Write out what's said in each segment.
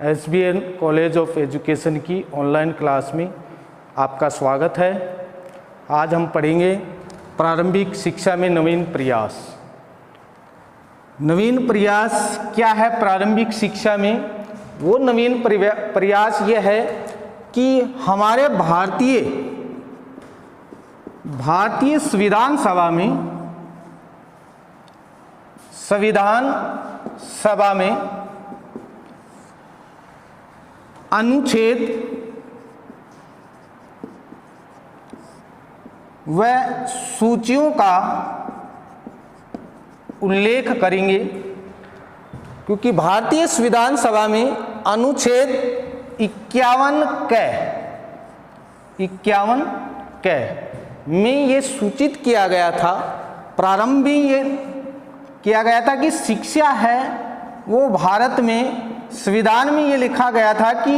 SBN college of education की online class में आपका स्वागत है। आज हम पढ़ेंगे प्रारंभिक शिक्षा में नवीन प्रयास। नवीन प्रयास क्या है प्रारंभिक शिक्षा में? वो नवीन प्रयास ये है कि हमारे भारतीय संविधान सभा में अनुच्छेद व सूचियों का उल्लेख करेंगे, क्योंकि भारतीय संविधान सभा में अनुच्छेद 51 क में ये सूचित किया गया था, प्रारंभ में ये किया गया था कि शिक्षा है वो भारत में संविधान में ये लिखा गया था कि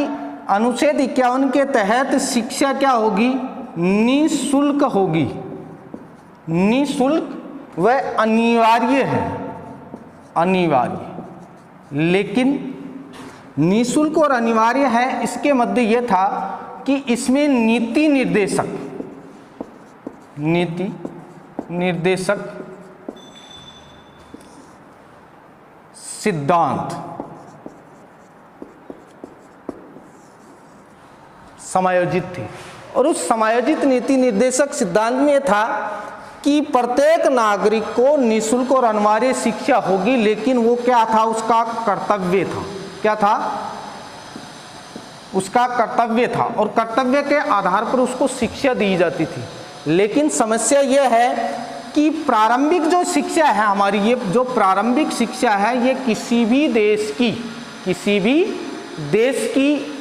अनुच्छेद 51 के तहत शिक्षा क्या होगी? निःशुल्क होगी, निःशुल्क व अनिवार्य है, अनिवार्य। लेकिन निःशुल्क और अनिवार्य है, इसके मध्य ये था कि इसमें नीति निर्देशक सिद्धांत समायोजित थे। और उस समायोजित नीति निर्देशक सिद्धांत में था कि प्रत्येक नागरिक को निःशुल्क और अनिवार्य शिक्षा होगी, लेकिन वो क्या था? उसका कर्तव्य था। क्या था? उसका कर्तव्य था, और कर्तव्य के आधार पर उसको शिक्षा दी जाती थी। लेकिन समस्या ये है कि प्रारंभिक जो शिक्षा है हमारी, ये जो प्रारंभिक शिक्षा है, ये किसी भी देश की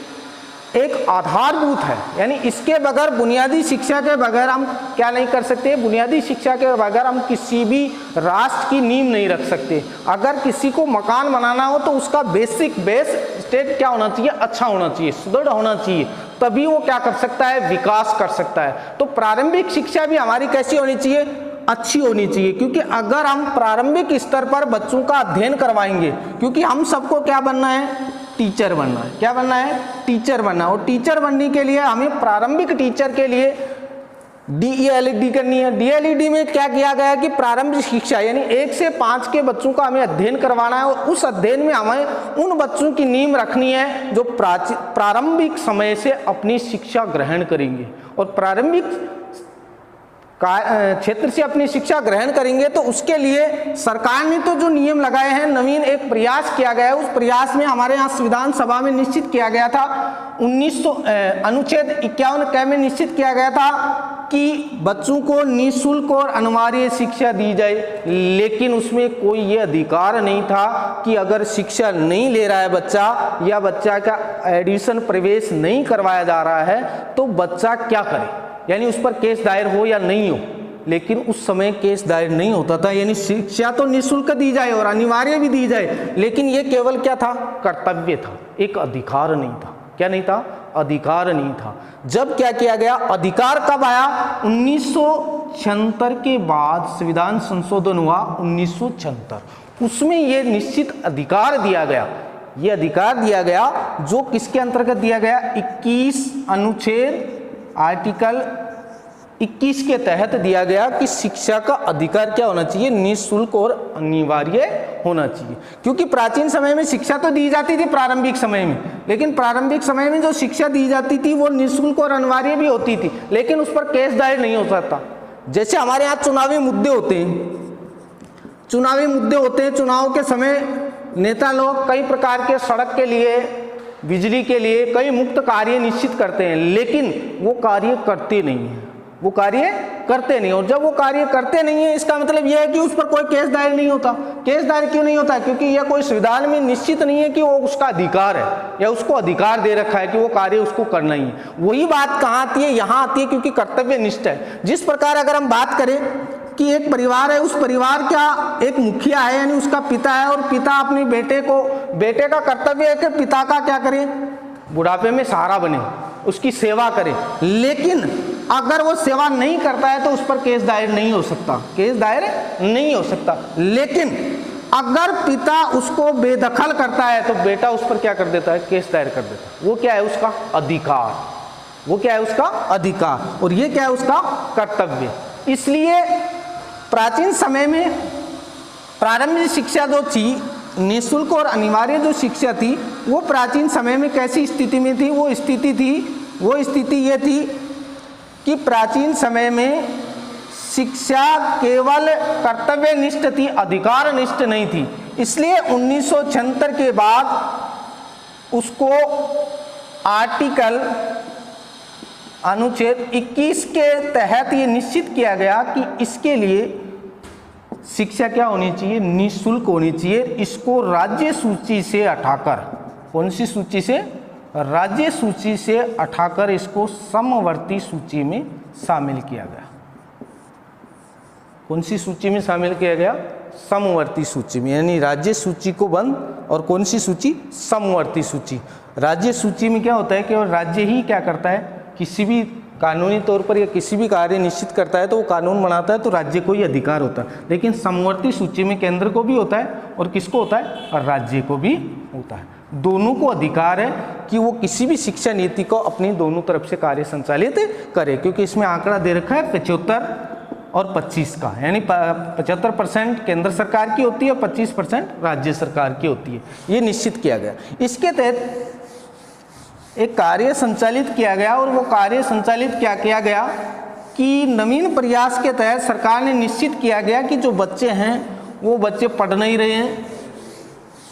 एक आधारभूत है। यानी इसके बगैर, बुनियादी शिक्षा के बगैर हम क्या नहीं कर सकते? बुनियादी शिक्षा के बगैर हम किसी भी राष्ट्र की नींव नहीं रख सकते। अगर किसी को मकान बनाना हो तो उसका बेस स्टेट क्या होना चाहिए? अच्छा होना चाहिए, सुदृढ़ होना चाहिए, तभी वो क्या कर सकता है? विकास कर सकता है। तो प्रारंभिक शिक्षा भी हमारी कैसी होनी चाहिए? अच्छी होनी चाहिए। क्योंकि अगर हम प्रारंभिक स्तर पर बच्चों का अध्ययन करवाएंगे, क्योंकि हम सबको क्या बनना है? टीचर बनना है। क्या बनना है? टीचर बनना है। और टीचर बनने के लिए हमें प्रारंभिक टीचर के लिए DELED करनी है। DELED में क्या किया गया कि प्रारंभिक शिक्षा यानी 1 से 5 के बच्चों का हमें अध्ययन करवाना है, और उस अध्ययन में हमें उन बच्चों की नींव रखनी है जो प्रारंभिक समय से अपनी शिक्षा ग्रहण करेंगे। और प्रारंभिक क्षेत्र से अपनी शिक्षा ग्रहण करेंगे, तो उसके लिए सरकार ने तो जो नियम लगाए हैं, नवीन एक प्रयास किया गया है। उस प्रयास में हमारे यहाँ संविधान सभा में निश्चित किया गया था, अनुच्छेद 51 क में निश्चित किया गया था कि बच्चों को निःशुल्क और अनिवार्य शिक्षा दी जाए। लेकिन उसमें कोई ये अधिकार नहीं था कि अगर शिक्षा नहीं ले रहा है बच्चा, या बच्चा का एडमिशन प्रवेश नहीं करवाया जा रहा है, तो बच्चा क्या करे? यानी उस पर केस दायर हो या नहीं हो। लेकिन उस समय केस दायर नहीं होता था। यानी शिक्षा तो निःशुल्क दी जाए और अनिवार्य भी दी जाए, लेकिन ये केवल क्या था? कर्तव्य था, एक अधिकार नहीं था। क्या नहीं था? अधिकार नहीं था। जब क्या किया गया? अधिकार कब आया? 1976 के बाद संविधान संशोधन हुआ 1976, उसमें ये निश्चित अधिकार दिया गया। ये अधिकार दिया गया जो किसके अंतर्गत दिया गया? 21 अनुच्छेद आर्टिकल 21 के तहत दिया गया कि शिक्षा का अधिकार क्या होना चाहिए? निःशुल्क और अनिवार्य होना चाहिए। क्योंकि प्राचीन समय में शिक्षा तो दी जाती थी प्रारंभिक समय में, लेकिन प्रारंभिक समय में जो शिक्षा दी जाती थी वो निःशुल्क और अनिवार्य भी होती थी, लेकिन उस पर केस दायर नहीं हो सकता। जैसे हमारे यहाँ चुनावी मुद्दे होते हैं, चुनाव के समय नेता लोग कई प्रकार के सड़क के लिए, बिजली के लिए कई मुक्त कार्य निश्चित करते हैं, लेकिन वो कार्य करते नहीं हैं। और जब वो कार्य करते नहीं है, इसका मतलब यह है कि उस पर कोई केस दायर नहीं होता। केस दायर क्यों नहीं होता? क्योंकि यह कोई संविधान में निश्चित नहीं है कि वो उसका अधिकार है, या उसको अधिकार दे रखा है कि वो कार्य उसको करना ही है। वही बात कहाँ आती है? यहाँ आती है, क्योंकि कर्तव्यनिष्ठ है। जिस प्रकार अगर हम बात करें कि एक परिवार है, उस परिवार का एक मुखिया है, यानी उसका पिता है, और पिता अपने बेटे का कर्तव्य है कि पिता का क्या करे? बुढ़ापे में सहारा बने, उसकी सेवा करे। लेकिन अगर वो सेवा नहीं करता है तो उस पर केस दायर नहीं हो सकता, केस दायर नहीं हो सकता। लेकिन अगर पिता उसको बेदखल करता है तो बेटा उस पर क्या कर देता है, केस दायर कर देता है। वो क्या है, उसका अधिकार, वो क्या है, उसका अधिकार, और ये क्या है, उसका कर्तव्य। इसलिए प्राचीन समय में प्रारंभिक शिक्षा जो थी, निःशुल्क और अनिवार्य जो शिक्षा थी, वो प्राचीन समय में कैसी स्थिति में थी, वो स्थिति ये थी कि प्राचीन समय में शिक्षा केवल कर्तव्यनिष्ठ थी, अधिकारनिष्ठ नहीं थी। इसलिए 1976 के बाद उसको आर्टिकल अनुच्छेद 21 के तहत ये निश्चित किया गया कि इसके लिए शिक्षा क्या होनी चाहिए, निःशुल्क होनी चाहिए। इसको राज्य सूची से हटाकर, कौन सी सूची से, राज्य सूची से हटाकर इसको समवर्ती सूची में शामिल किया गया। कौन सी सूची में शामिल किया गया, समवर्ती सूची में, यानी राज्य सूची को बंद, और कौन सी सूची, समवर्ती सूची। राज्य सूची में क्या होता है कि राज्य ही क्या करता है, किसी भी कानूनी तौर पर या किसी भी कार्य निश्चित करता है तो वो कानून बनाता है, तो राज्य को ही अधिकार होता है। लेकिन समवर्ती सूची में केंद्र को भी होता है और किसको होता है, और राज्य को भी होता है। दोनों को अधिकार है कि वो किसी भी शिक्षा नीति को अपनी दोनों तरफ से कार्य संचालित करे, क्योंकि इसमें आंकड़ा दे रखा है 75 और 25 का, यानी 75% केंद्र सरकार की होती है और 25% राज्य सरकार की होती है, ये निश्चित किया गया। इसके तहत एक कार्य संचालित किया गया, और वो कार्य संचालित क्या किया गया कि नवीन प्रयास के तहत सरकार ने निश्चित किया गया कि जो बच्चे हैं वो बच्चे पढ़ नहीं रहे हैं,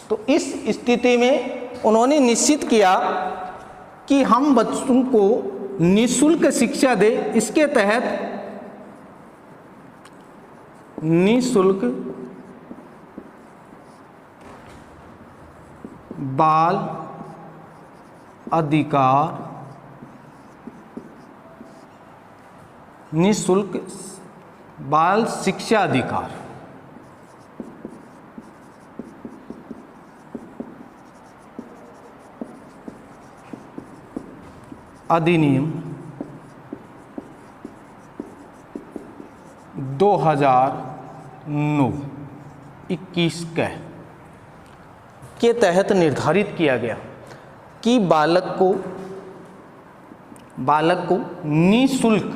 तो इस स्थिति में उन्होंने निश्चित किया कि हम बच्चों को निःशुल्क शिक्षा दें। इसके तहत निःशुल्क बाल अधिकार, निःशुल्क बाल शिक्षा अधिकार अधिनियम 2009 21 के तहत निर्धारित किया गया कि बालक को निःशुल्क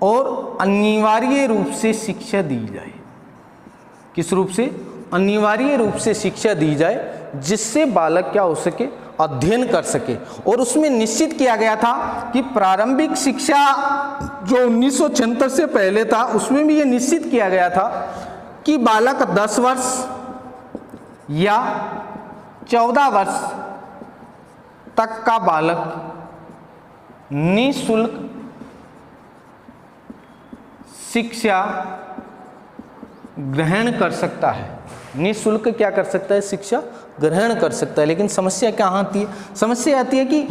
और अनिवार्य रूप से शिक्षा दी जाए। किस रूप से, अनिवार्य रूप से शिक्षा दी जाए, जिससे बालक क्या हो सके, अध्ययन कर सके। और उसमें निश्चित किया गया था कि प्रारंभिक शिक्षा जो 1976 से पहले था, उसमें भी ये निश्चित किया गया था कि बालक 10 वर्ष या 14 वर्ष तक का बालक निःशुल्क शिक्षा ग्रहण कर सकता है। निःशुल्क क्या कर सकता है, शिक्षा ग्रहण कर सकता है। लेकिन समस्या क्या आती है, समस्या आती है कि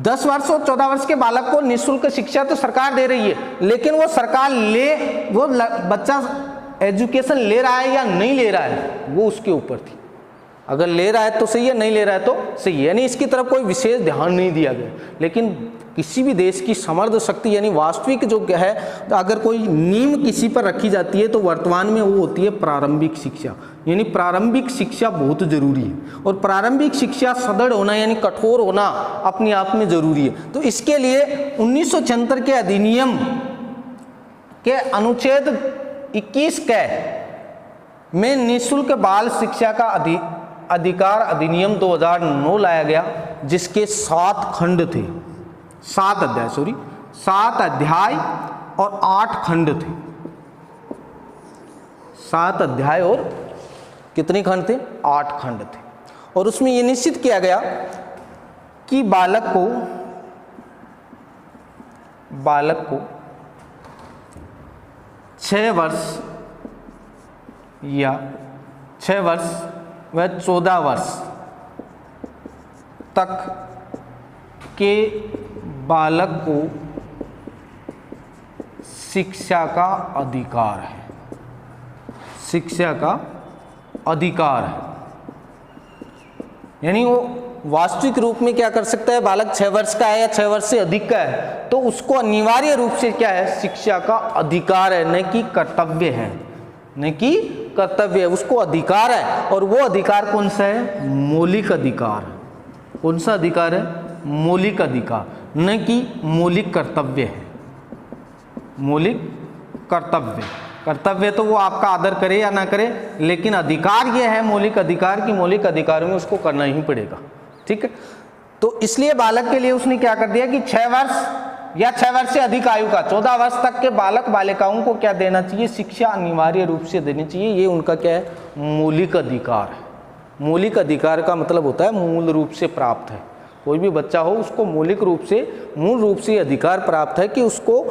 10 वर्ष और 14 वर्ष के बालक को निःशुल्क शिक्षा तो सरकार दे रही है, लेकिन वो सरकार वो बच्चा एजुकेशन ले रहा है या नहीं ले रहा है, वो उसके ऊपर थी। अगर ले रहा है तो सही है, नहीं ले रहा है तो सही है, यानी इसकी तरफ कोई विशेष ध्यान नहीं दिया गया। लेकिन किसी भी देश की समर्थ शक्ति यानी वास्तविक जो है, अगर कोई नींव किसी पर रखी जाती है तो वर्तमान में वो होती है प्रारंभिक शिक्षा। यानी प्रारंभिक शिक्षा बहुत जरूरी है, और प्रारंभिक शिक्षा सदृढ़ होना यानी कठोर होना अपने आप में जरूरी है। तो इसके लिए 1976 के अधिनियम के अनुच्छेद 21 में निःशुल्क बाल शिक्षा का अधिकार अधिनियम 2009 लाया गया, जिसके 7 खंड थे, 7 अध्याय और 8 खंड थे। 7 अध्याय और कितने खंड थे, 8 खंड थे। और उसमें यह निश्चित किया गया कि बालक को 6 वर्ष या 6 वर्ष व 14 वर्ष तक के बालक को शिक्षा का अधिकार है, शिक्षा का अधिकार है। यानी वो वास्तविक रूप में क्या कर सकता है, बालक 6 वर्ष का है या 6 वर्ष से अधिक का है, तो उसको अनिवार्य रूप से क्या है, शिक्षा का अधिकार है, न कि कर्तव्य है, न कि कर्तव्य है, उसको अधिकार है। और वो अधिकार कौन सा है? मौलिक अधिकार। कौन सा अधिकार है? मौलिक अधिकार, न कि मौलिक कर्तव्य है। मौलिक कर्तव्य, कर्तव्य तो वो आपका आदर करे या ना करे, लेकिन अधिकार ये है मौलिक अधिकार की मौलिक अधिकारों में उसको करना ही पड़ेगा। ठीक है, तो इसलिए बालक के लिए उसने क्या कर दिया कि 6 वर्ष या 6 वर्ष से अधिक आयु का 14 वर्ष तक के बालक बालिकाओं को क्या देना चाहिए? शिक्षा अनिवार्य रूप से देनी चाहिए। ये उनका क्या है? मौलिक अधिकार है। मौलिक अधिकार का मतलब होता है मूल रूप से प्राप्त है। कोई भी बच्चा हो उसको मौलिक रूप से, मूल रूप से अधिकार प्राप्त है कि उसको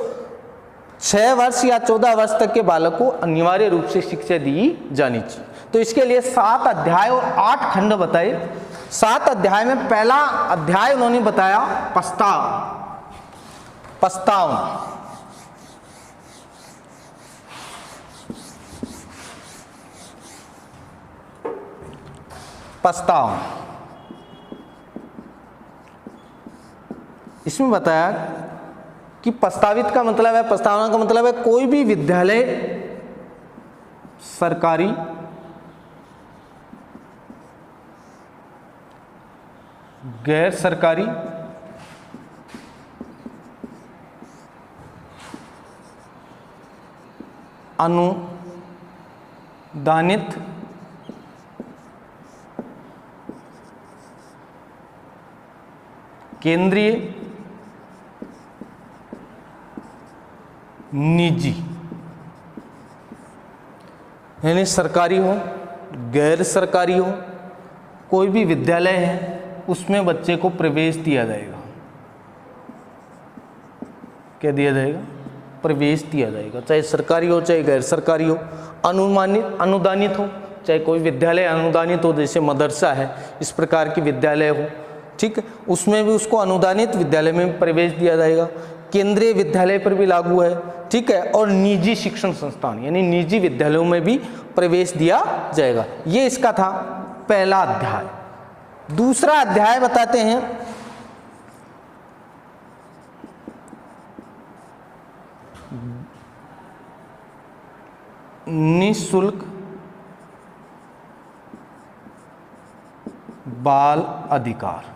6 वर्ष या 14 वर्ष तक के बालक को अनिवार्य रूप से शिक्षा दी जानी चाहिए। तो इसके लिए 7 अध्याय और 8 खंड बताए। 7 अध्याय में पहला अध्याय उन्होंने बताया प्रस्ताव। इसमें बताया कि प्रस्तावित का मतलब है, प्रस्तावना का मतलब है कोई भी विद्यालय सरकारी, गैर सरकारी, अनुदानित, केंद्रीय, निजी, यानी सरकारी हो गैर सरकारी हो, कोई भी विद्यालय है उसमें बच्चे को प्रवेश दिया जाएगा। क्या दिया जाएगा? प्रवेश दिया जाएगा, चाहे सरकारी हो चाहे गैर सरकारी हो। अनुदानित हो, चाहे कोई विद्यालय अनुदानित हो, जैसे मदरसा है, इस प्रकार की विद्यालय हो, ठीक है, उसमें भी उसको अनुदानित विद्यालय में प्रवेश दिया जाएगा। केंद्रीय विद्यालय पर भी लागू है, ठीक है, और निजी शिक्षण संस्थान यानी निजी विद्यालयों में भी प्रवेश दिया जाएगा। ये इसका था पहला अध्याय। दूसरा अध्याय बताते हैं निःशुल्क बाल अधिकार।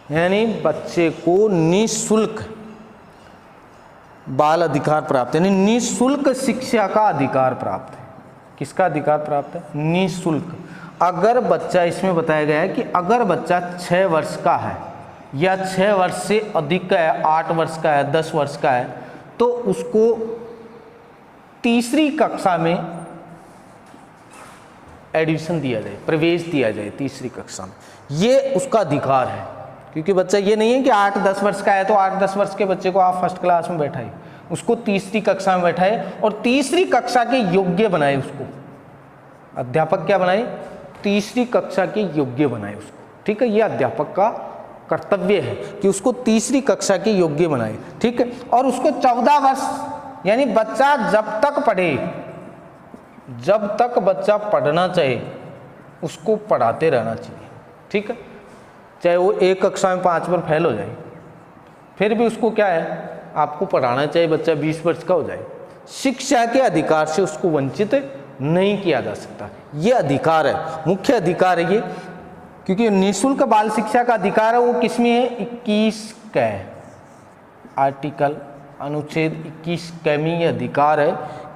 यानी बच्चे को निःशुल्क बाल अधिकार प्राप्त है, यानी निःशुल्क शिक्षा का अधिकार प्राप्त है। किसका अधिकार प्राप्त है? निःशुल्क। अगर बच्चा, इसमें बताया गया है कि अगर बच्चा 6 वर्ष का है या 6 वर्ष से अधिक का है, 8 वर्ष का है, 10 वर्ष का है, तो उसको तीसरी कक्षा में एडमिशन दिया जाए, प्रवेश दिया जाए तीसरी कक्षा में। ये उसका अधिकार है, क्योंकि बच्चा ये नहीं है कि 8-10 वर्ष का है तो 8-10 वर्ष के बच्चे को आप फर्स्ट क्लास में बैठाए, उसको तीसरी कक्षा में बैठाए और तीसरी कक्षा के योग्य बनाए उसको। अध्यापक क्या बनाए? तीसरी कक्षा के योग्य बनाए उसको, ठीक है। ये अध्यापक का कर्तव्य है कि उसको तीसरी कक्षा के योग्य बनाए, ठीक है। और उसको 14 वर्ष, यानी बच्चा जब तक पढ़े, जब तक बच्चा पढ़ना चाहे उसको पढ़ाते रहना चाहिए, ठीक है। चाहे वो एक कक्षा में 5 बार फेल हो जाए, फिर भी उसको क्या है, आपको पढ़ाना चाहिए, बच्चा 20 वर्ष का हो जाए। शिक्षा के अधिकार से उसको वंचित नहीं किया जा सकता। ये अधिकार है, मुख्य अधिकार है ये, क्योंकि निःशुल्क बाल शिक्षा का अधिकार है वो किसमें है? 21 का आर्टिकल, अनुच्छेद 21 का में ये अधिकार है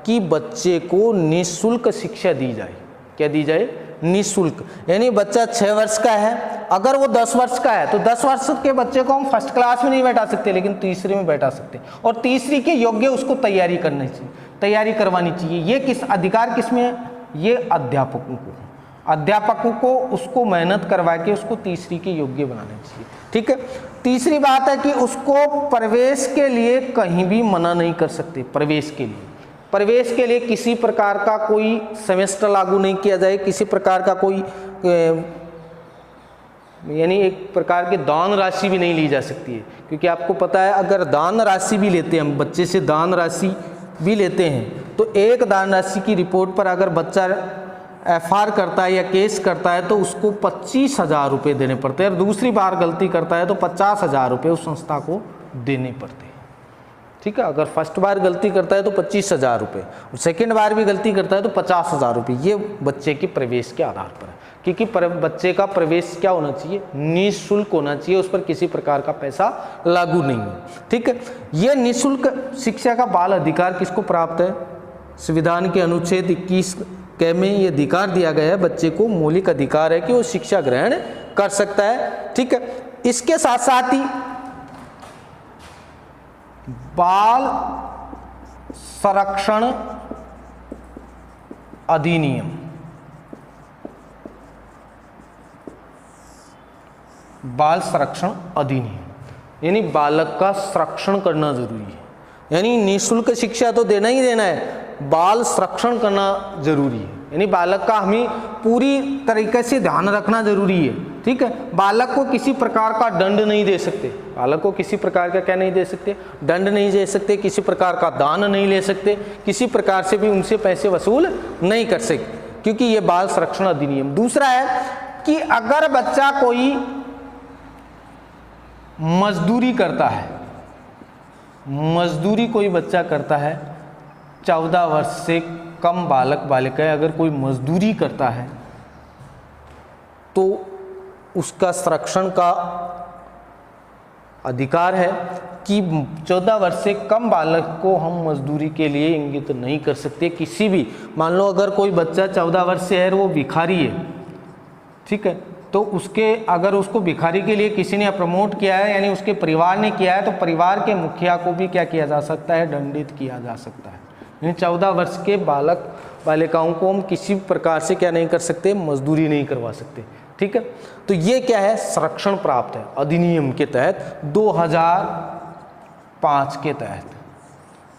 कि बच्चे को निःशुल्क शिक्षा दी जाए। क्या दी जाए? निःशुल्क। यानी बच्चा 6 वर्ष का है, अगर वो 10 वर्ष का है तो 10 वर्ष के बच्चे को हम फर्स्ट क्लास में नहीं बैठा सकते, लेकिन तीसरी में बैठा सकते, और तीसरी के योग्य उसको तैयारी करनी चाहिए, तैयारी करवानी चाहिए। ये किस अधिकार किसमें है? ये अध्यापकों को, अध्यापकों को उसको मेहनत करवा के उसको तीसरी के योग्य बनाना चाहिए, ठीक है। तीसरी बात है कि उसको प्रवेश के लिए कहीं भी मना नहीं कर सकते। प्रवेश के लिए किसी प्रकार का कोई सेमेस्टर लागू नहीं किया जाए, किसी प्रकार का कोई यानी एक प्रकार की दान राशि भी नहीं ली जा सकती है, क्योंकि आपको पता है अगर दान राशि भी लेते हैं हम, बच्चे से दान राशि भी लेते हैं, तो एक दान राशि की रिपोर्ट पर अगर बच्चा FR करता है या केस करता है तो उसको 25,000 रुपये देने पड़ते हैं, और दूसरी बार गलती करता है तो 50,000 रुपये उस संस्था को देने पड़ते हैं, ठीक है। अगर फर्स्ट बार गलती करता है तो 25,000 रुपये, और सेकेंड बार भी गलती करता है तो 50,000 रुपये। ये बच्चे के प्रवेश के आधार पर है, क्योंकि बच्चे का प्रवेश क्या होना चाहिए, निःशुल्क होना चाहिए, उस पर किसी प्रकार का पैसा लागू नहीं है। ठीक है। ये निःशुल्क शिक्षा का बाल अधिकार किसको प्राप्त है, संविधान के अनुच्छेद 21 के में ये अधिकार दिया गया है, बच्चे को मौलिक अधिकार है कि वो शिक्षा ग्रहण कर सकता है। ठीक है। इसके साथ साथ ही बाल संरक्षण अधिनियम, बाल संरक्षण अधिनियम यानी बालक का संरक्षण करना जरूरी है, यानी निःशुल्क शिक्षा तो देना ही देना है, बाल संरक्षण करना जरूरी है, यानी बालक का हमें पूरी तरीके से ध्यान रखना जरूरी है। ठीक है। बालक को किसी प्रकार का दंड नहीं दे सकते, बालक को किसी प्रकार का क्या नहीं दे सकते, दंड नहीं दे सकते, किसी प्रकार का दान नहीं ले सकते, किसी प्रकार से भी उनसे पैसे वसूल नहीं कर सकते, क्योंकि ये बाल संरक्षण अधिनियम। दूसरा है कि अगर बच्चा कोई मजदूरी करता है, मजदूरी कोई बच्चा करता है, 14 वर्ष से कम बालक बालिकाएं अगर कोई मजदूरी करता है तो उसका संरक्षण का अधिकार है कि 14 वर्ष से कम बालक को हम मजदूरी के लिए इंगित नहीं कर सकते। किसी भी, मान लो अगर कोई बच्चा 14 वर्ष से है, वो भिखारी है, ठीक है, तो उसके अगर उसको भिखारी के लिए किसी ने प्रमोट किया है, यानी उसके परिवार ने किया है, तो परिवार के मुखिया को भी क्या किया जा सकता है, दंडित किया जा सकता है। यानी 14 वर्ष के बालक बालिकाओं को हम किसी प्रकार से क्या नहीं कर सकते, मजदूरी नहीं करवा सकते। ठीक है। तो ये क्या है, संरक्षण प्राप्त है अधिनियम के तहत, 2005 के तहत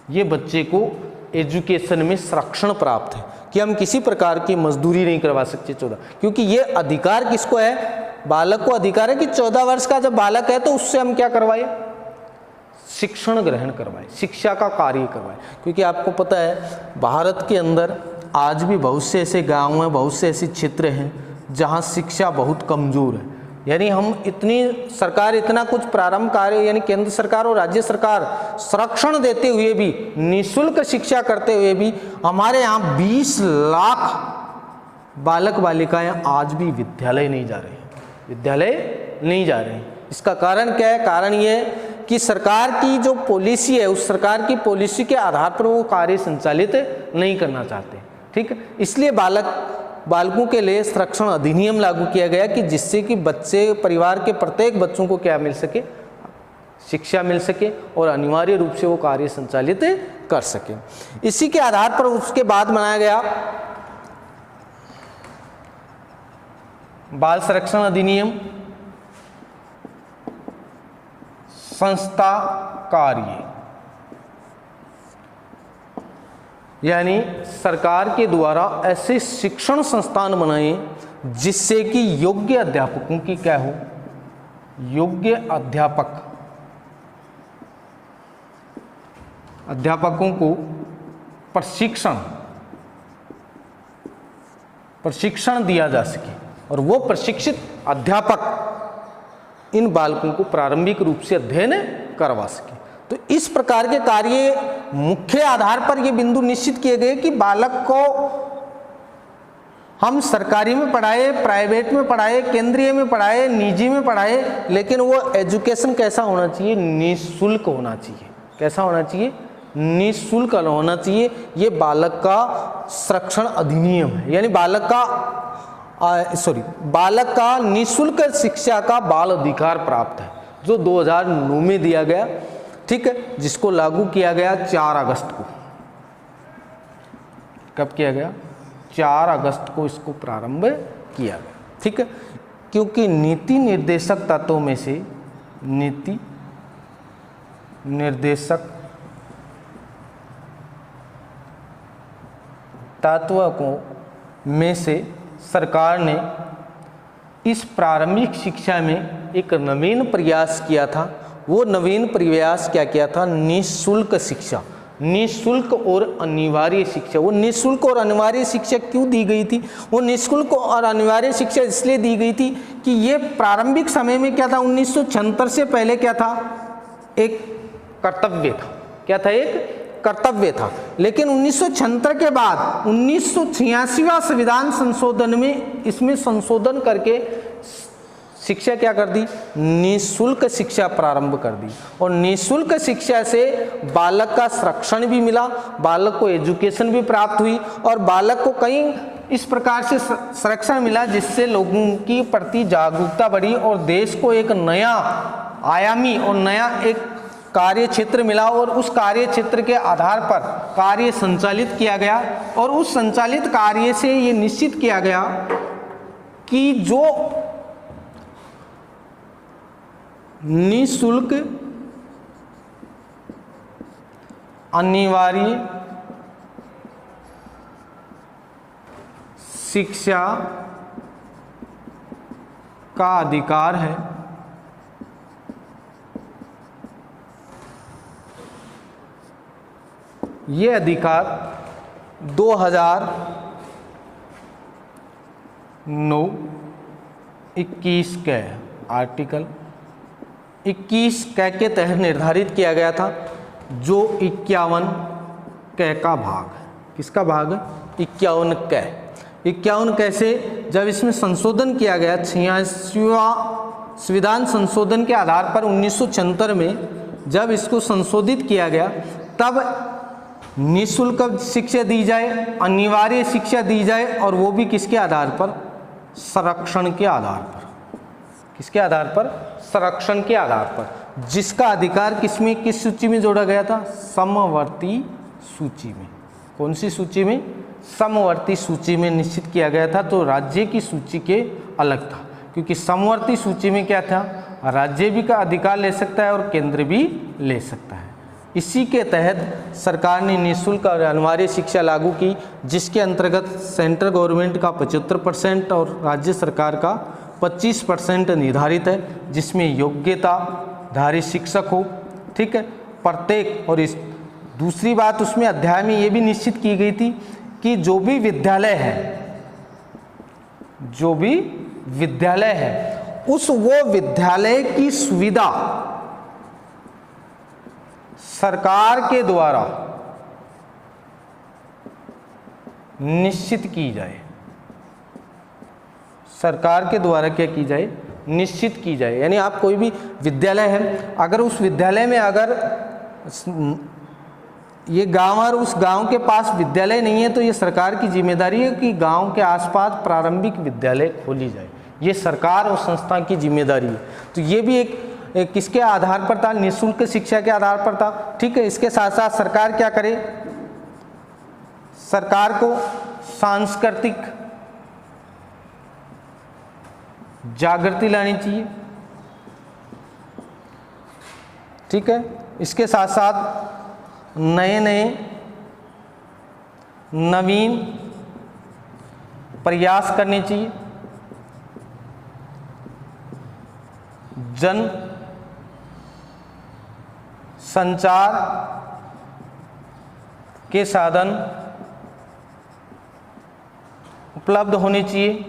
ये बच्चे को एजुकेशन में संरक्षण प्राप्त है कि हम किसी प्रकार की मजदूरी नहीं करवा सकते 14, क्योंकि ये अधिकार किसको है, बालक को अधिकार है कि 14 वर्ष का जब बालक है तो उससे हम क्या करवाए, शिक्षण ग्रहण करवाए, शिक्षा का कार्य करवाए। क्योंकि आपको पता है भारत के अंदर आज भी बहुत से ऐसे गांव हैं, बहुत से ऐसे क्षेत्र हैं जहां शिक्षा बहुत कमज़ोर है। यानी हम सरकार इतना कुछ प्रारंभ कार्य, यानी केंद्र सरकार और राज्य सरकार संरक्षण देते हुए भी, निःशुल्क शिक्षा करते हुए भी हमारे यहाँ 20 लाख बालक बालिकाएं आज भी विद्यालय नहीं जा रहे हैं, विद्यालय नहीं जा रहे हैं। इसका कारण क्या है, कारण ये कि सरकार की जो पॉलिसी है, उस सरकार की पॉलिसी के आधार पर वो कार्य संचालित नहीं करना चाहते। ठीक है। इसलिए बालकों के लिए संरक्षण अधिनियम लागू किया गया कि जिससे कि बच्चे, परिवार के प्रत्येक बच्चों को क्या मिल सके, शिक्षा मिल सके और अनिवार्य रूप से वो कार्य संचालित कर सके। इसी के आधार पर उसके बाद बनाया गया बाल संरक्षण अधिनियम, संस्था कार्य, यानी सरकार के द्वारा ऐसे शिक्षण संस्थान बनाए जिससे कि योग्य अध्यापकों की क्या हो, योग्य अध्यापकों को प्रशिक्षण दिया जा सके और वो प्रशिक्षित अध्यापक इन बालकों को प्रारंभिक रूप से अध्ययन करवा सके। तो इस प्रकार के कार्य मुख्य आधार पर ये बिंदु निश्चित किए गए कि बालक को हम सरकारी में पढ़ाए, प्राइवेट में पढ़ाए, केंद्रीय में पढ़ाए, निजी में पढ़ाए, लेकिन वो एजुकेशन कैसा होना चाहिए, निःशुल्क होना चाहिए। कैसा होना चाहिए, निःशुल्क होना चाहिए। ये बालक का संरक्षण अधिनियम है, यानी बालक का निःशुल्क शिक्षा का बाल अधिकार प्राप्त है, जो 2009 में दिया गया। ठीक है। जिसको लागू किया गया 4 अगस्त को। कब किया गया, 4 अगस्त को इसको प्रारंभ किया गया। ठीक है। क्योंकि नीति निर्देशक तत्वों में से, नीति निर्देशक तत्वों को में से सरकार ने इस प्रारंभिक शिक्षा में एक नवीन प्रयास किया था। वो नवीन प्रयास क्या किया था, निःशुल्क शिक्षा, निःशुल्क और अनिवार्य शिक्षा। वो निःशुल्क और अनिवार्य शिक्षा क्यों दी गई थी, वो निःशुल्क और अनिवार्य शिक्षा इसलिए दी गई थी कि ये प्रारंभिक समय में क्या था, 1976 से पहले क्या था, एक कर्तव्य था। क्या था, एक कर्तव्य था। लेकिन 1976 के बाद 1986वां संविधान संशोधन में इसमें संशोधन करके शिक्षा क्या कर दी, निःशुल्क शिक्षा प्रारंभ कर दी। और निःशुल्क शिक्षा से बालक का संरक्षण भी मिला, बालक को एजुकेशन भी प्राप्त हुई और बालक को कई इस प्रकार से संरक्षण मिला जिससे लोगों की प्रति जागरूकता बढ़ी और देश को एक नया आयामी और नया एक कार्य क्षेत्र मिला और उस कार्य क्षेत्र के आधार पर कार्य संचालित किया गया। और उस संचालित कार्य से ये निश्चित किया गया कि जो निःशुल्क अनिवार्य शिक्षा का अधिकार है, ये अधिकार 2009-21 के आर्टिकल 21 कै के तहत निर्धारित किया गया था, जो 51 कै का भाग है। किसका भाग है, 51 कै। 51 कै से जब इसमें संशोधन किया गया 86वां संविधान संशोधन के आधार पर 1976 में जब इसको संशोधित किया गया, तब निःशुल्क शिक्षा दी जाए, अनिवार्य शिक्षा दी जाए और वो भी किसके आधार पर, संरक्षण के आधार पर। किसके आधार पर, संरक्षण के आधार पर, जिसका अधिकार किसमें, किस सूची में जोड़ा गया था, समवर्ती सूची में। कौन सी सूची में, समवर्ती सूची में निश्चित किया गया था। तो राज्य की सूची के अलग था, क्योंकि समवर्ती सूची में क्या था, राज्य भी का अधिकार ले सकता है और केंद्र भी ले सकता है। इसी के तहत सरकार ने निःशुल्क और अनिवार्य शिक्षा लागू की, जिसके अंतर्गत सेंट्रल गवर्नमेंट का 75% और राज्य सरकार का 25% निर्धारित है, जिसमें योग्यताधारी शिक्षक हो, ठीक है, प्रत्येक। और इस दूसरी बात उसमें अध्याय में ये भी निश्चित की गई थी कि जो भी विद्यालय है उस वो विद्यालय की सुविधा सरकार के द्वारा निश्चित की जाए। सरकार के द्वारा क्या की जाए, निश्चित की जाए। यानी आप कोई भी विद्यालय है, अगर उस विद्यालय में अगर ये गांव और उस गांव के पास विद्यालय नहीं है, तो ये सरकार की जिम्मेदारी है कि गांव के आसपास प्रारंभिक विद्यालय खोली जाए। ये सरकार और संस्था की जिम्मेदारी है। तो ये भी एक किसके आधार पर था, निःशुल्क शिक्षा के आधार पर था, ठीक है। इसके साथ साथ सरकार क्या करे, सरकार को सांस्कृतिक जागृति लानी चाहिए, ठीक है। इसके साथ साथ नए नवीन प्रयास करने चाहिए, जन संचार के साधन उपलब्ध होने चाहिए,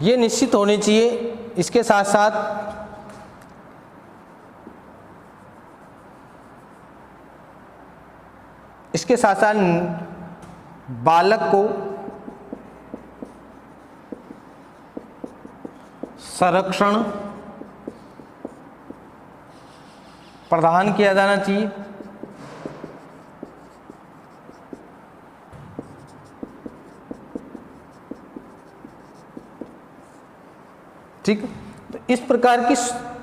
ये निश्चित होने चाहिए। इसके साथ साथ बालक को संरक्षण प्रदान किया जाना चाहिए। ठीक, तो इस प्रकार की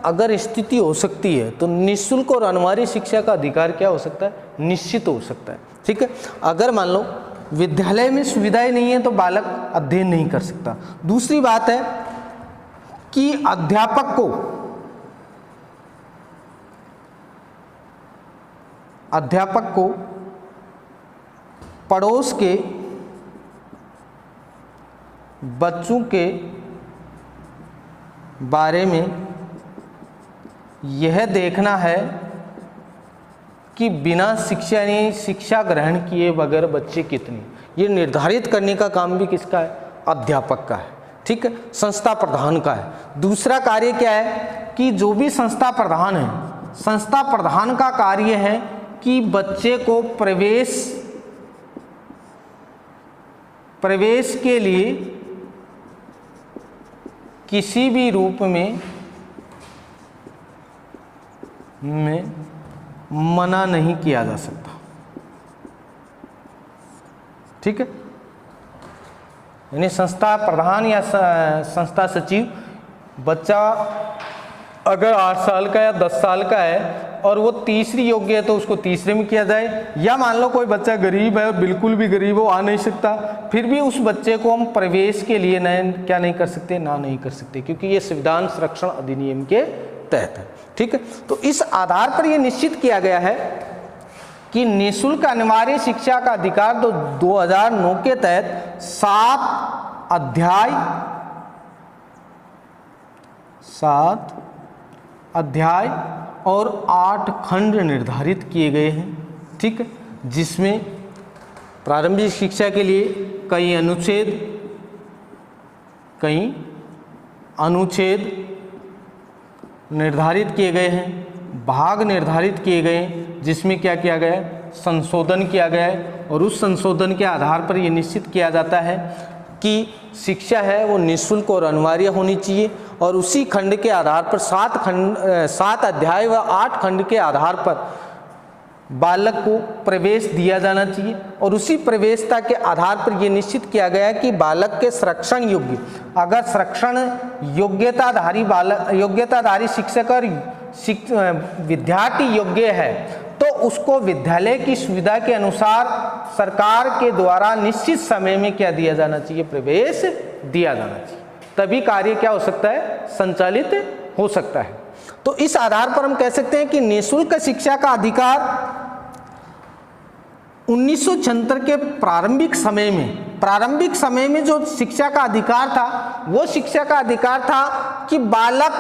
अगर स्थिति हो सकती है तो निःशुल्क और अनिवार्य शिक्षा का अधिकार क्या हो सकता है, निश्चित हो सकता है। ठीक है, अगर मान लो विद्यालय में सुविधाएं नहीं है तो बालक अध्ययन नहीं कर सकता। दूसरी बात है कि अध्यापक को पड़ोस के बच्चों के बारे में यह देखना है कि बिना शिक्षा यानी शिक्षा ग्रहण किए बगैर बच्चे कितने, ये निर्धारित करने का काम भी किसका है, अध्यापक का है, ठीक है, संस्था प्रधान का है। दूसरा कार्य क्या है कि जो भी संस्था प्रधान है, संस्था प्रधान का कार्य है कि बच्चे को प्रवेश के लिए किसी भी रूप में मना नहीं किया जा सकता, ठीक है। यानी संस्था प्रधान या संस्था सचिव, बच्चा अगर 8 साल का या 10 साल का है और वो तीसरी योग्य है तो उसको तीसरे में किया जाए, या मान लो कोई बच्चा गरीब है और बिल्कुल भी गरीब हो, आ नहीं सकता, फिर भी उस बच्चे को हम प्रवेश के लिए क्या नहीं कर सकते, ना नहीं कर सकते, क्योंकि ये संविधान संरक्षण अधिनियम के तहत है, ठीक है। तो इस आधार पर यह निश्चित किया गया है कि निःशुल्क अनिवार्य शिक्षा का अधिकार तो 2009 के तहत 7 अध्याय और 8 खंड निर्धारित किए गए हैं, ठीक है, जिसमें प्रारंभिक शिक्षा के लिए कई अनुच्छेद निर्धारित किए गए हैं, भाग निर्धारित किए गए हैं, जिसमें क्या किया गया है, संशोधन किया गया है। और उस संशोधन के आधार पर यह निश्चित किया जाता है कि शिक्षा है वो निःशुल्क और अनिवार्य होनी चाहिए, और उसी खंड के आधार पर 7 अध्याय व 8 खंड के आधार पर बालक को प्रवेश दिया जाना चाहिए। और उसी प्रवेशता के आधार पर यह निश्चित किया गया कि बालक के संरक्षण योग्य, अगर संरक्षण योग्यताधारी शिक्षक और विद्यार्थी योग्य है तो उसको विद्यालय की सुविधा के अनुसार सरकार के द्वारा निश्चित समय में क्या दिया जाना चाहिए, प्रवेश दिया जाना चाहिए, तभी कार्य क्या हो सकता है, संचालित हो सकता है। तो इस आधार पर हम कह सकते हैं कि निःशुल्क शिक्षा का अधिकार 1976 के प्रारंभिक समय में जो शिक्षा का अधिकार था, वो शिक्षा का अधिकार था कि बालक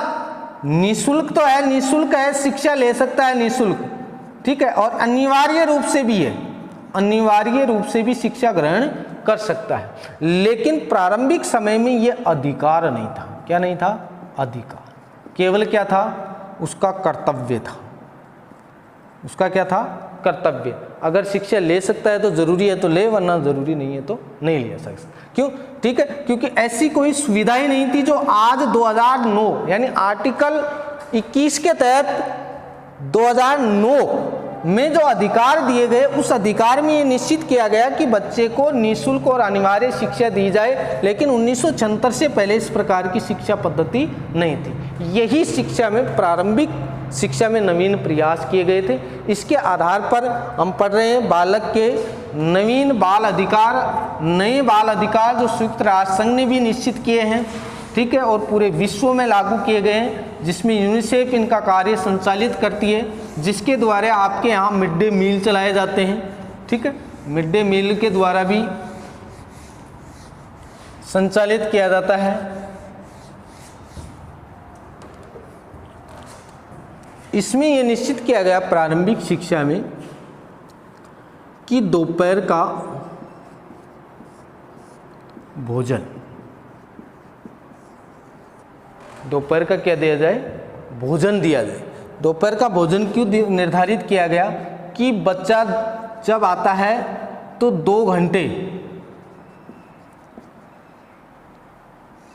निःशुल्क तो है, निःशुल्क है, शिक्षा ले सकता है निःशुल्क, ठीक है, और अनिवार्य रूप से भी है, अनिवार्य रूप से भी शिक्षा ग्रहण कर सकता है। लेकिन प्रारंभिक समय में यह अधिकार नहीं था। क्या नहीं था? अधिकार, केवल क्या था, उसका कर्तव्य था। उसका क्या था? कर्तव्य। अगर शिक्षा ले सकता है तो जरूरी है तो ले, वरना जरूरी नहीं है तो नहीं ले सकता। क्यों? ठीक है, क्योंकि ऐसी कोई सुविधा ही नहीं थी जो आज 2009 यानी आर्टिकल 21 के तहत 2009 में जो अधिकार दिए गए, उस अधिकार में ये निश्चित किया गया कि बच्चे को निःशुल्क और अनिवार्य शिक्षा दी जाए। लेकिन 1976 से पहले इस प्रकार की शिक्षा पद्धति नहीं थी। यही शिक्षा में, प्रारंभिक शिक्षा में नवीन प्रयास किए गए थे। इसके आधार पर हम पढ़ रहे हैं बालक के नवीन बाल अधिकार, नए बाल अधिकार जो संयुक्त राष्ट्र संघ ने भी निश्चित किए हैं, ठीक है, और पूरे विश्व में लागू किए गए हैं, जिसमें यूनिसेफ इनका कार्य संचालित करती है, जिसके द्वारा आपके यहाँ मिड डे मील चलाए जाते हैं, ठीक है, मिड डे मील के द्वारा भी संचालित किया जाता है। इसमें यह निश्चित किया गया प्रारंभिक शिक्षा में कि दोपहर का भोजन, दोपहर का क्या दिया जाए? भोजन दिया जाए। दोपहर का भोजन क्यों निर्धारित किया गया? कि बच्चा जब आता है तो 2 घंटे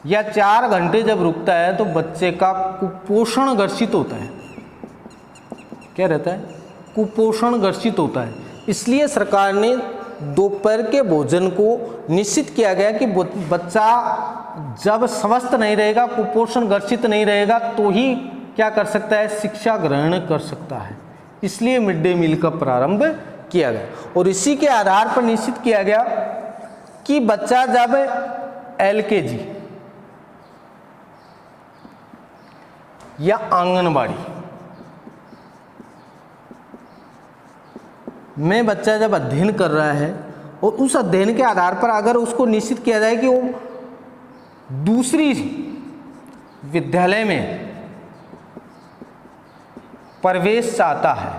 या 4 घंटे जब रुकता है तो बच्चे का कुपोषण ग्रसित होता है। क्या रहता है? कुपोषण ग्रसित होता है। इसलिए सरकार ने दोपहर के भोजन को निश्चित किया गया कि बच्चा जब स्वस्थ नहीं रहेगा, कुपोषण ग्रसित नहीं रहेगा, तो ही क्या कर सकता है? शिक्षा ग्रहण कर सकता है। इसलिए मिड डे मील का प्रारंभ किया गया। और इसी के आधार पर निश्चित किया गया कि बच्चा जब LKG या आंगनबाड़ी में बच्चा जब अध्ययन कर रहा है, और उस अध्ययन के आधार पर अगर उसको निश्चित किया जाए कि वो दूसरी विद्यालय में प्रवेश चाहता है,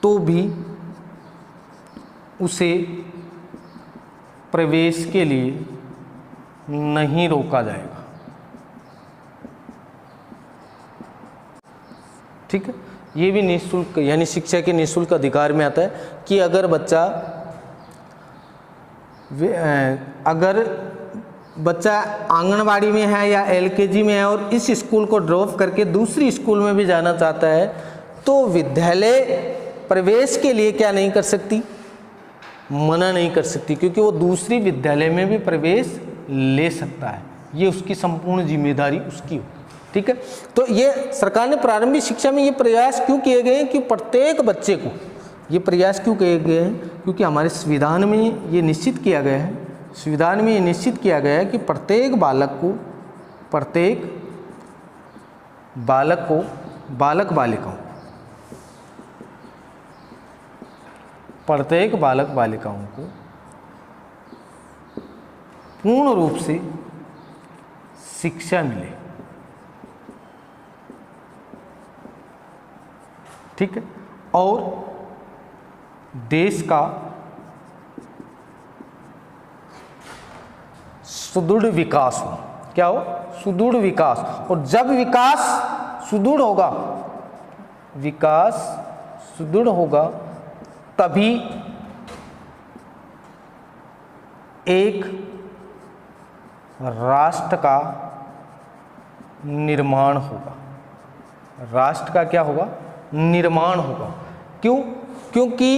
तो भी उसे प्रवेश के लिए नहीं रोका जाएगा। ठीक है, ये भी निःशुल्क यानी शिक्षा के निःशुल्क अधिकार में आता है कि अगर बच्चा आंगनवाड़ी में है या एलकेजी में है और इस स्कूल को ड्रॉप करके दूसरी स्कूल में भी जाना चाहता है तो विद्यालय प्रवेश के लिए क्या नहीं कर सकती, मना नहीं कर सकती, क्योंकि वो दूसरी विद्यालय में भी प्रवेश ले सकता है। ये उसकी संपूर्ण जिम्मेदारी उसकी हो। ठीक है, तो ये सरकार ने प्रारंभिक शिक्षा में ये प्रयास क्यों किए गए हैं कि प्रत्येक बच्चे को, ये प्रयास क्यों किए गए हैं, क्योंकि हमारे संविधान में ये निश्चित किया गया है, संविधान में ये निश्चित किया गया है कि प्रत्येक बालक बालिकाओं को पूर्ण रूप से शिक्षा मिले। ठीक है, और देश का सुदृढ़ विकास हो। क्या हो? सुदृढ़ विकास। और जब विकास सुदृढ़ होगा तभी एक राष्ट्र का निर्माण होगा। राष्ट्र का क्या होगा? निर्माण होगा। क्यों? क्योंकि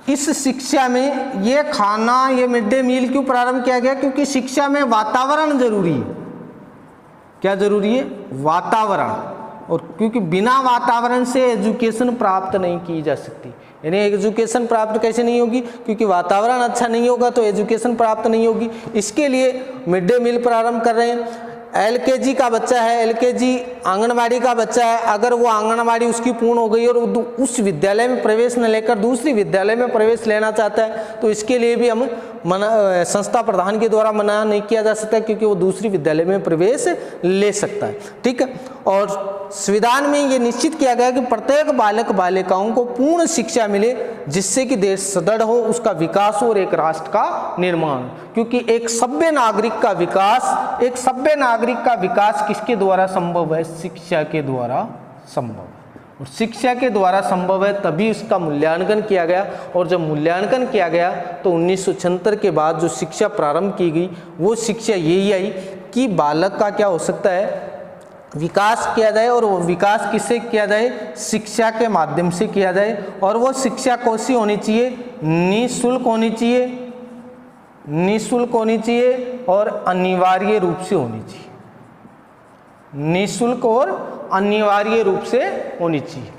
इस शिक्षा में ये खाना, ये मिड डे मील क्यों प्रारंभ किया गया? क्योंकि शिक्षा में वातावरण जरूरी है। क्या जरूरी है? वातावरण। और क्योंकि बिना वातावरण से एजुकेशन प्राप्त नहीं की जा सकती। यानी एजुकेशन प्राप्त कैसे नहीं होगी? क्योंकि वातावरण अच्छा नहीं होगा तो एजुकेशन प्राप्त नहीं होगी। इसके लिए मिड डे मील प्रारंभ कर रहे हैं। एलकेजी का बच्चा है, एलकेजी आंगनवाड़ी का बच्चा है, अगर वो आंगनवाड़ी उसकी पूर्ण हो गई और उस विद्यालय में प्रवेश न लेकर दूसरी विद्यालय में प्रवेश लेना चाहता है तो इसके लिए भी हम संस्था प्रधान के द्वारा मना नहीं किया जा सकता, क्योंकि वो दूसरी विद्यालय में प्रवेश ले सकता है। ठीक है, और संविधान में ये निश्चित किया गया कि प्रत्येक बालक बालिकाओं को पूर्ण शिक्षा मिले, जिससे कि देश सुदृढ़ हो, उसका विकास हो और एक राष्ट्र का निर्माण। क्योंकि एक सभ्य नागरिक का विकास किसके द्वारा संभव है? शिक्षा के द्वारा संभव है। और शिक्षा के द्वारा संभव है तभी उसका मूल्यांकन किया गया। और जब मूल्यांकन किया गया तो 1976 के बाद जो शिक्षा प्रारंभ की गई वो शिक्षा यही आई कि बालक का क्या हो सकता है? विकास किया जाए। और वो विकास किससे किया जाए? शिक्षा के माध्यम से किया जाए। और वो शिक्षा कैसी होनी चाहिए? निःशुल्क होनी चाहिए और अनिवार्य रूप से होनी चाहिए। निःशुल्क और अनिवार्य रूप से होनी चाहिए।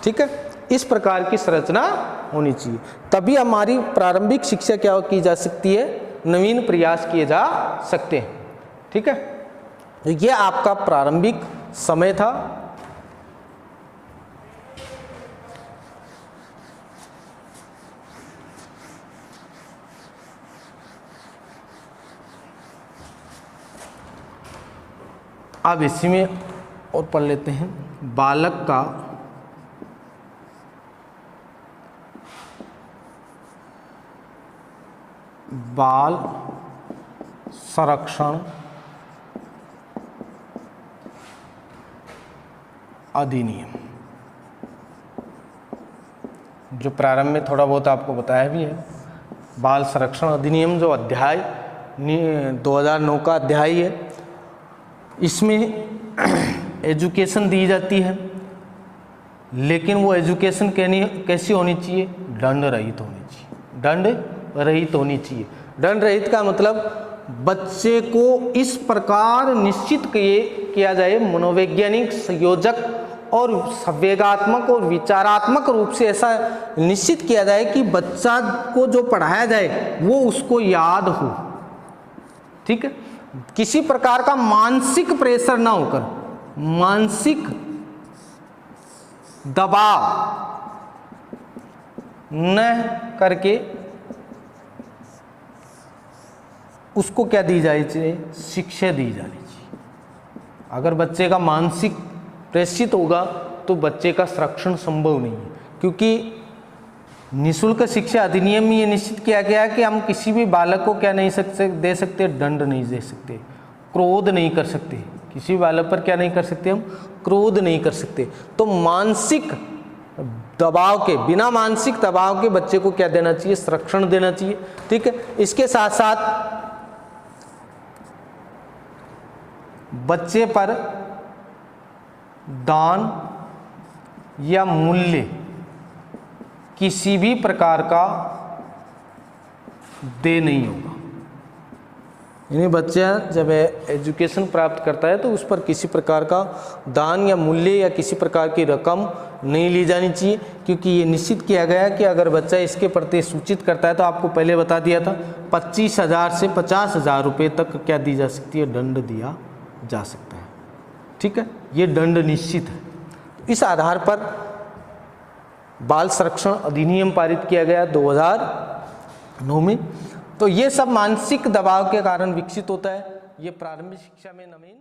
ठीक है, इस प्रकार की संरचना होनी चाहिए, तभी हमारी प्रारंभिक शिक्षा क्या की जा सकती है? नवीन प्रयास किए जा सकते हैं। ठीक है, तो ये आपका प्रारंभिक समय था। अब इसी में और पढ़ लेते हैं। बालक का बाल संरक्षण अधिनियम, जो प्रारंभ में थोड़ा बहुत आपको बताया भी है। बाल संरक्षण अधिनियम जो अध्याय 2009 का अध्याय है, इसमें एजुकेशन दी जाती है, लेकिन वो एजुकेशन कैसी होनी चाहिए? दंड रहित होनी चाहिए। दंड रहित होनी चाहिए। दंड रहित का मतलब बच्चे को इस प्रकार निश्चित किया जाए, मनोवैज्ञानिक, संयोजक और संवेगात्मक और विचारात्मक रूप से ऐसा निश्चित किया जाए कि बच्चा को जो पढ़ाया जाए वो उसको याद हो। ठीक है, किसी प्रकार का मानसिक प्रेशर ना होकर, मानसिक दबाव न करके उसको क्या दी जानी चाहिए? शिक्षा दी जानी चाहिए। अगर बच्चे का मानसिक प्रेषित होगा तो बच्चे का संरक्षण संभव नहीं है, क्योंकि निःशुल्क शिक्षा अधिनियम में ये निश्चित किया गया है कि हम किसी भी बालक को क्या नहीं दे सकते, दंड नहीं दे सकते, क्रोध नहीं कर सकते, किसी बालक पर क्या नहीं कर सकते, हम क्रोध नहीं कर सकते। तो मानसिक दबाव के, बिना मानसिक दबाव के बच्चे को क्या देना चाहिए, संरक्षण देना चाहिए। ठीक है, इसके साथ साथ बच्चे पर दान या मूल्य किसी भी प्रकार का दे नहीं होगा। यानी बच्चा जब एजुकेशन प्राप्त करता है तो उस पर किसी प्रकार का दान या मूल्य या किसी प्रकार की रकम नहीं ली जानी चाहिए, क्योंकि ये निश्चित किया गया है कि अगर बच्चा इसके प्रति सूचित करता है तो आपको पहले बता दिया था 25,000 से 50,000 रुपये तक क्या दी जा सकती है, दंड दिया जा सकता है। ठीक है, ये दंड निश्चित है। इस आधार पर बाल संरक्षण अधिनियम पारित किया गया 2009 में। तो ये सब मानसिक दबाव के कारण विकसित होता है। ये प्रारंभिक शिक्षा में नवीन